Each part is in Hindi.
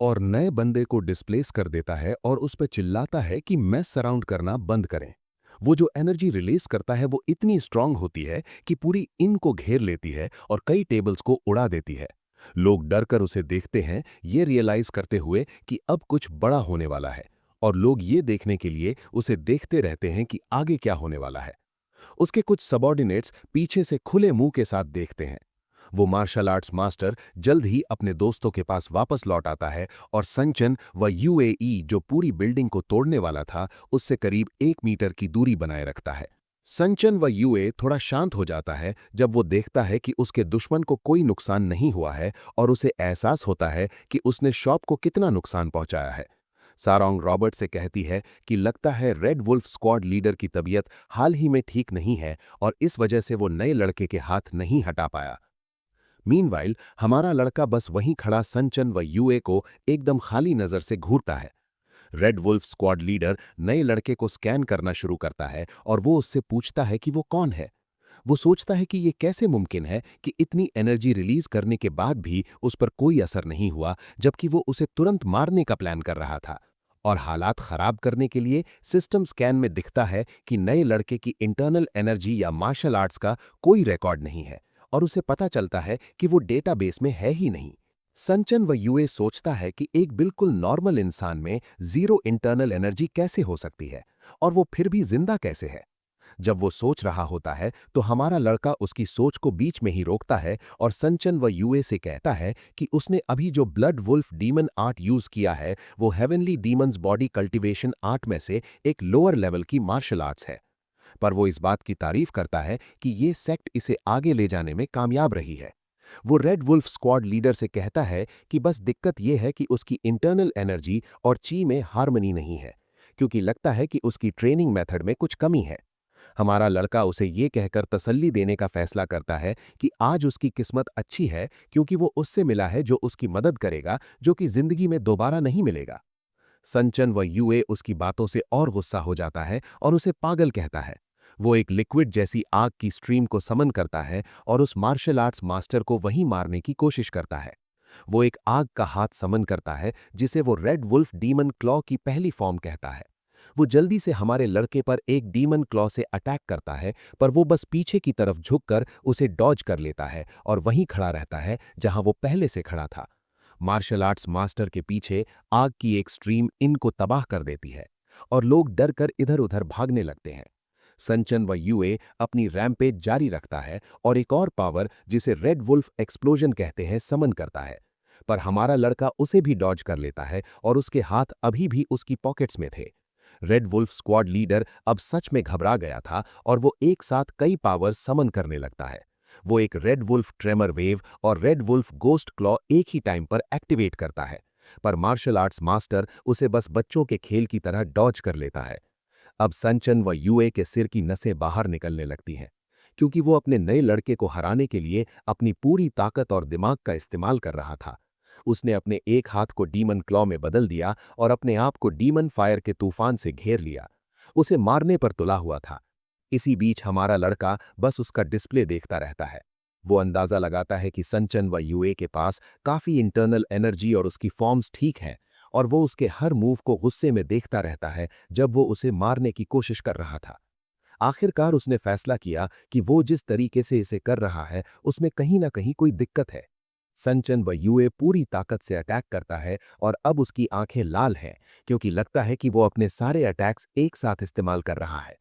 और नए बंदे को डिस्प्लेस कर देता है और उस पर चिल्लाता है कि मैस सराउंड करना बंद करें। वो जो एनर्जी रिलीज करता है वो इतनी स्ट्रांग होती है कि पूरी इन को घेर लेती है और कई टेबल्स को उड़ा देती है। लोग डर कर उसे देखते हैं, ये रियलाइज करते हुए कि अब कुछ बड़ा होने वाला है, और लोग ये देखने के लिए उसे देखते रहते हैं कि आगे क्या होने वाला है। उसके कुछ सबॉर्डिनेट्स पीछे से खुले मुंह के साथ देखते हैं। वो मार्शल आर्ट्स मास्टर जल्द ही अपने दोस्तों के पास वापस लौट आता है और संचन व यूएई, जो पूरी बिल्डिंग को तोड़ने वाला था, उससे करीब 1 मीटर की दूरी बनाए रखता है। संचन व यूए थोड़ा शांत हो जाता है जब वो देखता है कि उसके दुश्मन को कोई नुकसान नहीं हुआ है, और उसे एहसास होता है कि उसने शॉप को कितना नुकसान पहुंचाया है। सारोंग रॉबर्ट से कहती है कि लगता है रेड वुल्फ स्क्वाड लीडर की तबीयत हाल ही में ठीक नहीं है और इस वजह से वो नए लड़के के हाथ नहीं हटा पाया। मीनवाइल हमारा लड़का बस वहीं खड़ा संचन व यूए को एकदम खाली नजर से घूरता है। रेड वुल्फ स्क्वाड लीडर नए लड़के को स्कैन करना शुरू करता है और वो उससे पूछता है कि वो कौन है। वो सोचता है कि ये कैसे मुमकिन है कि इतनी एनर्जी रिलीज करने के बाद भी उस पर कोई असर नहीं हुआ, जबकि वो उसे तुरंत मारने का प्लान कर रहा था। और हालात खराब करने के लिए सिस्टम स्कैन में दिखता है कि नए लड़के की इंटरनल एनर्जी या मार्शल आर्ट्स का कोई रिकॉर्ड नहीं है, और उसे पता चलता है कि वो डेटाबेस में है ही नहीं। संचन व यूए सोचता है कि एक बिल्कुल नॉर्मल इंसान में जीरो इंटरनल एनर्जी कैसे हो सकती है, और वो फिर भी जिंदा कैसे है। जब वो सोच रहा होता है तो हमारा लड़का उसकी सोच को बीच में ही रोकता है और संचन व यूए से कहता है कि उसने अभी जो blood wolf demon art use किया है वो heavenly demons body cultivation art में से एक लोअर लेवल की मार्शल आर्ट्स है। पर वो इस बात की तारीफ करता है कि ये सेक्ट इसे आगे ले जाने में कामयाब रही है। वो रेड वुल्फ स्क्वाड लीडर से कहता है कि बस दिक्कत ये है कि उसकी इंटरनल एनर्जी और ची में हार्मनी नहीं है, क्योंकि लगता है कि उसकी ट्रेनिंग मेथड में कुछ कमी है। हमारा लड़का उसे ये कहकर तसल्ली देने का फैसला करता है कि आज उसकी किस्मत अच्छी है, क्योंकि वो उससे मिला है जो उसकी मदद करेगा, जो कि जिंदगी में दोबारा नहीं मिलेगा। संचन व यूए उसकी बातों से और गुस्सा हो जाता है और उसे पागल कहता है। वो एक लिक्विड जैसी आग की स्ट्रीम को समन करता है और उस मार्शल आर्ट्स मास्टर को वहीं मारने की कोशिश करता है। वो एक आग का हाथ समन करता है जिसे वो रेड वुल्फ डीमन क्लॉ की पहली फॉर्म कहता है। वो जल्दी से हमारे लड़के पर एक डीमन क्लॉ से अटैक करता है, पर वो बस पीछे की तरफ झुककर उसे डॉज कर लेता है और वहीं खड़ा रहता है जहां वो पहले से खड़ा था। मार्शल आर्ट्स मास्टर के पीछे आग की एक स्ट्रीम इनको तबाह कर देती है और लोग डर कर इधर उधर भागने लगते हैं। संचन व यूए अपनी रैम्पेज जारी रखता है और एक और पावर जिसे रेड वुल्फ एक्सप्लोजन कहते हैं समन करता है, पर हमारा लड़का उसे भी डॉज कर लेता है और उसके हाथ अभी भी उसकी पॉकेट्स में थे। रेड वुल्फ स्क्वाड लीडर अब सच में घबरा गया था और वो एक साथ कई पावर्स समन करने लगता है। वो एक रेड वुल्फ ट्रेमर वेव और रेड वुल्फ गोस्ट क्लॉ एक ही टाइम पर एक्टिवेट करता है, पर मार्शल आर्ट्स मास्टर उसे बस बच्चों के खेल की तरह डॉज कर लेता है। अब संचन व यूए के सिर की नसें बाहर निकलने लगती हैं, क्योंकि वो अपने नए लड़के को हराने के लिए अपनी पूरी ताकत और दिमाग का इस्तेमाल कर रहा था। उसने अपने एक हाथ को डीमन क्लॉ में बदल दिया और अपने आप को डीमन फायर के तूफान से घेर लिया। उसे मारने पर तुला हुआ था। इसी बीच हमारा लड़का बस उसका डिस्प्ले देखता रहता है। वो अंदाजा लगाता है कि संचन व यूए के पास काफी इंटरनल एनर्जी और उसकी फॉर्म्स ठीक हैं, और वो उसके हर मूव को गुस्से में देखता रहता है जब वो उसे मारने की कोशिश कर रहा था। आखिरकार उसने फैसला किया कि वो जिस तरीके से इसे कर रहा है उसमें कहीं ना कहीं कोई दिक्कत है। संचन व यूए पूरी ताकत से अटैक करता है और अब उसकी आंखें लाल हैं, क्योंकि लगता है कि वो अपने सारे अटैक्स एक साथ इस्तेमाल कर रहा है।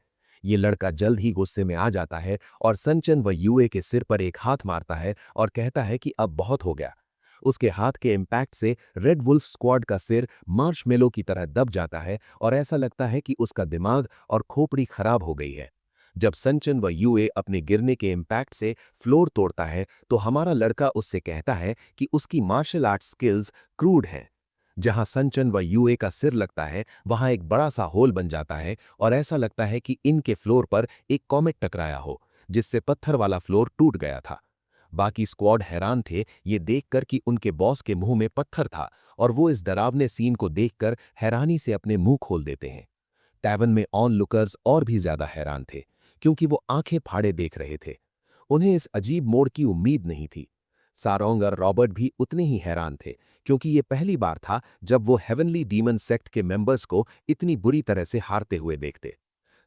ये लड़का जल्द ही गुस्से में आ जाता है और संचन व यूए के सिर पर एक हाथ मारता है और कहता है कि अब बहुत हो गया। उसके हाथ के इम्पैक्ट से रेड वुल्फ स्क्वाड का सिर मार्शमेलो की तरह दब जाता है और ऐसा लगता है कि उसका दिमाग और खोपड़ी खराब हो गई है। जब संचन व यूए अपने गिरने के इम्पैक्ट से फ्लोर तोड़ता है तो हमारा लड़का उससे कहता है कि उसकी मार्शल आर्ट स्किल्स क्रूड हैं। जहां संचन व यूए का सिर लगता है वहां एक बड़ा सा होल बन जाता है और ऐसा लगता है कि इनके फ्लोर पर एक कॉमेट टकराया हो, जिससे पत्थर वाला फ्लोर टूट गया था। बाकी स्क्वाड हैरान थे ये देखकर कि उनके बॉस के मुंह में पत्थर था, और वो इस डरावने सीन को देखकर हैरानी से अपने मुंह खोल देते हैं। टैवन में ऑन लुकर्स और भी ज्यादा हैरान थे, क्योंकि वो आंखें फाड़े देख रहे थे। उन्हें इस अजीब मोड़ की उम्मीद नहीं थी। सारोंग और रॉबर्ट भी उतने ही हैरान थे, क्योंकि ये पहली बार था जब वो हेवनली डीमन सेक्ट के मेंबर्स को इतनी बुरी तरह से हारते हुए देखते।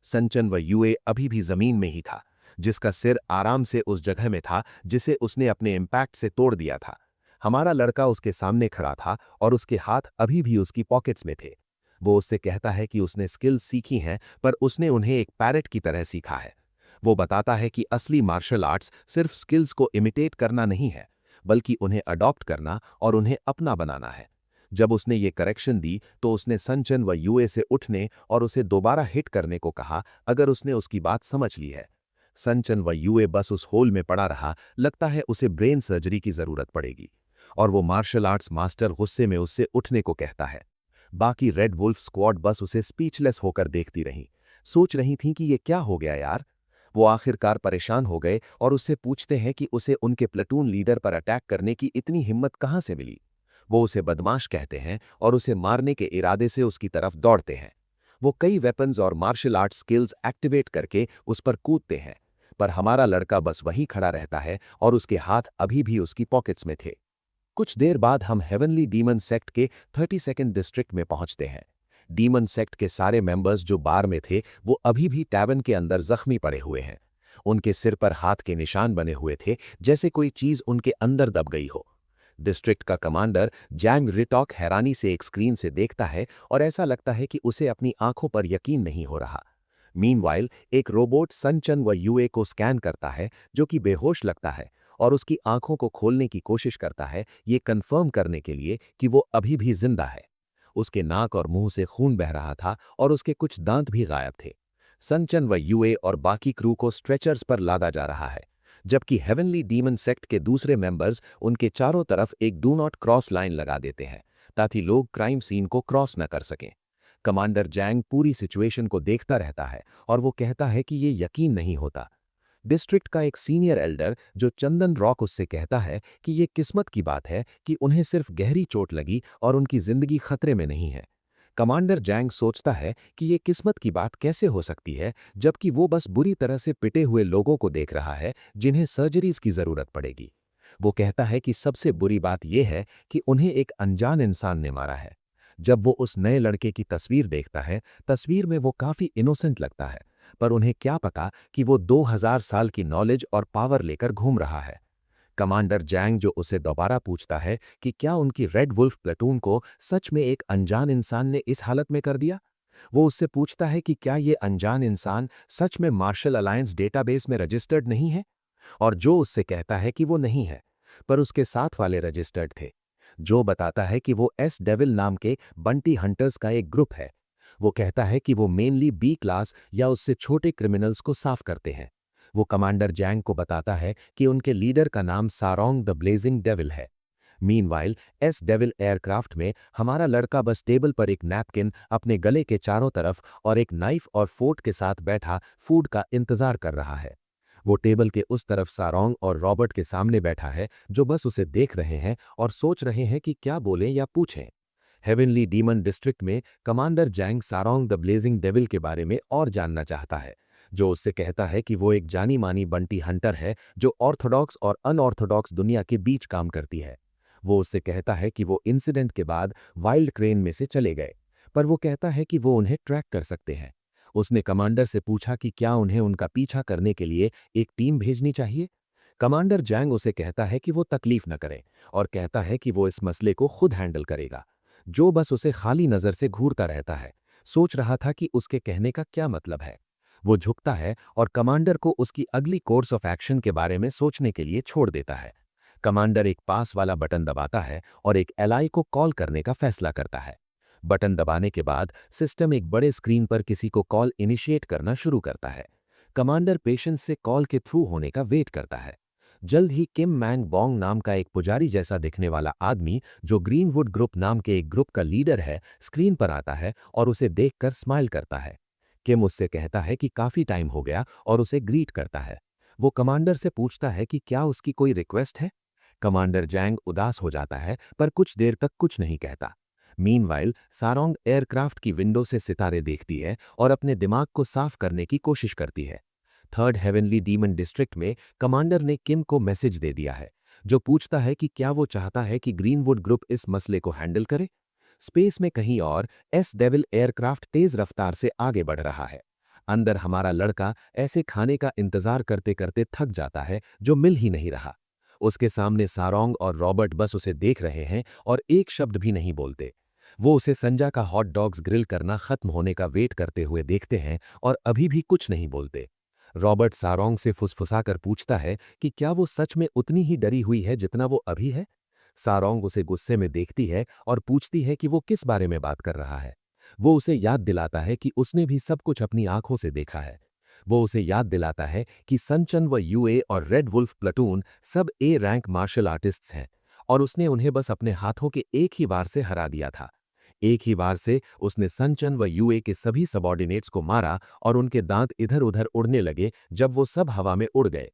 संचन व यूए अभी भी जमीन में ही था, जिसका सिर आराम से उस जगह में था जिसे उसने अपने इम्पैक्ट से तोड़ दिया था। हमारा लड़का उसके सामने खड़ा था और उसके हाथ अभी भी उसकी पॉकेट्स में थे। वो उससे कहता है कि उसने स्किल्स सीखी हैं, पर उसने उन्हें एक पैरेट की तरह सीखा है। वो बताता है कि असली मार्शल आर्ट्स सिर्फ स्किल्स को इमिटेट करना नहीं है, बल्कि उन्हें अडॉप्ट करना और उन्हें अपना बनाना है। जब उसने ये करेक्शन दी तो उसने संचन व यूए से उठने और उसे दोबारा हिट करने को कहा अगर उसने उसकी बात समझ ली है। संचन व यूए बस उस होल में पड़ा रहा, लगता है उसे ब्रेन सर्जरी की जरूरत पड़ेगी। और वो मार्शल आर्ट्स मास्टर गुस्से में उससे उठने को कहता है। बाकी रेड वुल्फ स्क्वाड बस उसे स्पीचलेस होकर देखती रहीं, सोच रही थीं कि ये क्या हो गया यार। वो आखिरकार परेशान हो गए और उससे पूछते हैं कि उसे उनके प्लेटून लीडर पर अटैक करने की इतनी हिम्मत कहाँ से मिली। वो उसे बदमाश कहते हैं और उसे मारने के इरादे से उसकी तरफ दौड़ते हैं। वो कई वेपन्स और मार्शल आर्ट स्किल्स एक्टिवेट करके उस पर कूदते हैं, पर हमारा लड़का बस वहीं खड़ा रहता है और उसके हाथ अभी भी उसकी पॉकेट्स में थे। कुछ देर बाद हम हेवनली डीमन सेक्ट के 32nd डिस्ट्रिक्ट में पहुंचते हैं। डीमन सेक्ट के सारे मेंबर्स जो बार में थे वो अभी भी टैवन के अंदर जख्मी पड़े हुए हैं। उनके सिर पर हाथ के निशान बने हुए थे, जैसे कोई चीज उनके अंदर दब गई हो। डिस्ट्रिक्ट का कमांडर जैंग रिटॉक हैरानी से एक स्क्रीन से देखता है और ऐसा लगता है कि उसे अपनी आंखों पर यकीन नहीं हो रहा। मीनवाइल एक रोबोट संचन व यूए को स्कैन करता है, जो कि बेहोश लगता है और उसकी आंखों को खोलने की कोशिश करता है, ये कंफर्म करने के लिए कि वो अभी भी जिंदा है। उसके नाक और मुंह से खून बह रहा था और उसके कुछ दांत भी गायब थे। संचन व यूए और बाकी क्रू को स्ट्रेचर्स पर लादा जा रहा है, जबकि हेवनली डीमन सेक्ट के दूसरे मेंबर्स उनके चारों तरफ एक डू नॉट क्रॉस लाइन लगा देते हैं, ताकि लोग क्राइम सीन को क्रॉस न कर सकें। कमांडर जैंग पूरी सिचुएशन को देखता रहता है और वो कहता है कि ये यकीन नहीं होता। डिस्ट्रिक्ट का एक सीनियर एल्डर जो चंदन रॉक उससे कहता है कि ये किस्मत की बात है कि उन्हें सिर्फ गहरी चोट लगी और उनकी जिंदगी खतरे में नहीं है। कमांडर जैंग सोचता है कि ये किस्मत की बात कैसे हो सकती है, जबकि वो बस बुरी तरह से पिटे हुए लोगों को देख रहा है जिन्हें सर्जरीज की जरूरत पड़ेगी। वो कहता है कि सबसे बुरी बात यह है कि उन्हें एक अनजान इंसान ने मारा है। जब वो उस नए लड़के की तस्वीर देखता है, तस्वीर में वो काफी इनोसेंट लगता है, पर उन्हें क्या पता कि वो 2000 साल की नॉलेज और पावर लेकर घूम रहा है। कमांडर जैंग जो उसे दोबारा पूछता है कि क्या उनकी रेड वुल्फ प्लेटून को सच में एक अनजान इंसान ने इस हालत में कर दिया। वो उससे पूछता है कि क्या ये अनजान इंसान सच में मार्शल अलायंस डेटाबेस में रजिस्टर्ड नहीं है, और जो उससे कहता है कि वो नहीं है, पर उसके साथ वाले रजिस्टर्ड थे। जो बताता है कि वो एस डेविल नाम के बंटी हंटर्स का एक ग्रुप है। वो कहता है कि वो मेनली बी क्लास या उससे छोटे क्रिमिनल्स को साफ करते हैं। वो कमांडर जैंग को बताता है कि उनके लीडर का नाम सारोंग द ब्लेजिंग डेविल है। मीनवाइल एस डेविल एयरक्राफ्ट में हमारा लड़का बस टेबल पर एक नैपकिन अपने गले के चारों तरफ और एक नाइफ और फोर्क के साथ बैठा फूड का इंतजार कर रहा है। वो टेबल के उस तरफ सारोंग और रॉबर्ट के सामने बैठा है, जो बस उसे देख रहे हैं और सोच रहे हैं कि क्या बोलें या पूछें। हेवनली डीमन डिस्ट्रिक्ट में commander Jang Sarong the blazing devil के बारे में और जानना चाहता है, जो उससे कहता है कि वो एक जानी मानी बंटी हंटर है जो ऑर्थोडॉक्स और अनऑर्थोडॉक्स दुनिया के बीच काम करती है। वो उससे कहता है कि वो इंसिडेंट के बाद वाइल्ड क्रेन में से चले गए, पर वो कहता है कि वो उन्हें ट्रैक कर सकते हैं। उसने कमांडर से पूछा कि क्या उन्हें उनका पीछा करने के लिए एक टीम भेजनी चाहिए। कमांडर जैंग उसे कहता है कि वो तकलीफ न करे और कहता है कि वो इस मसले को खुद हैंडल करेगा। जो बस उसे खाली नजर से घूरता रहता है, सोच रहा था कि उसके कहने का क्या मतलब है। वो झुकता है और कमांडर को उसकी अगली कोर्स ऑफ एक्शन के बारे में सोचने के लिए छोड़ देता है। कमांडर एक पास वाला बटन दबाता है और एक एलआई को कॉल करने का फैसला करता है। बटन दबाने के बाद सिस्टम एक बड़े स्क्रीन पर किसी को कॉल इनिशिएट करना शुरू करता है। कमांडर पेशेंस से कॉल के थ्रू होने का वेट करता है। जल्द ही किम मैंग बोंग नाम का एक पुजारी जैसा दिखने वाला आदमी, जो ग्रीनवुड ग्रुप नाम के एक ग्रुप का लीडर है, स्क्रीन पर आता है और उसे देखकर स्माइल करता है। किम उससे कहता है कि काफी टाइम हो गया और उसे ग्रीट करता है। वो कमांडर से पूछता है कि क्या उसकी कोई रिक्वेस्ट है। कमांडर जैंग उदास हो जाता है, पर कुछ देर तक कुछ नहीं कहता। मीनवाइल सारोंग एयरक्राफ्ट की विंडो से सितारे देखती है और अपने दिमाग को साफ करने की कोशिश करती है। थर्ड हेवनली डीमन डिस्ट्रिक्ट में कमांडर ने किम को मैसेज दे दिया है। जो पूछता है कि क्या वो चाहता है कि ग्रीनवुड ग्रुप इस मसले को हैंडल करे। स्पेस में कहीं और एस डेविल एयरक्राफ्ट तेज रफ्तार से आगे बढ़ रहा है। अंदर हमारा लड़का ऐसे खाने का इंतजार करते करते थक जाता है जो मिल ही नहीं रहा। उसके सामने सारोंग और रॉबर्ट बस उसे देख रहे हैं और एक शब्द भी नहीं बोलते। वो उसे संजा का हॉट डॉग्स ग्रिल करना खत्म होने का वेट करते हुए देखते हैं और अभी भी कुछ नहीं बोलते। रॉबर्ट सारोंग से फुसफुसाकर पूछता है कि क्या वो सच में उतनी ही डरी हुई है जितना वो अभी है। सारोंग उसे गुस्से में देखती है और पूछती है कि वो किस बारे में बात कर रहा है। वो उसे याद दिलाता है कि उसने भी सब कुछ अपनी आंखों से देखा है। वो उसे याद दिलाता है कि सनचन व यूए और रेड वुल्फ प्लाटून सब ए रैंक मार्शल आर्टिस्ट्स हैं और उसने उन्हें बस अपने हाथों के एक ही वार से हरा दिया था। एक ही वार से उसने सनचन व यूए के सभी सबॉर्डिनेट्स को मारा और उनके दांत इधर उधर उड़ने लगे जब वो सब हवा में उड़ गए।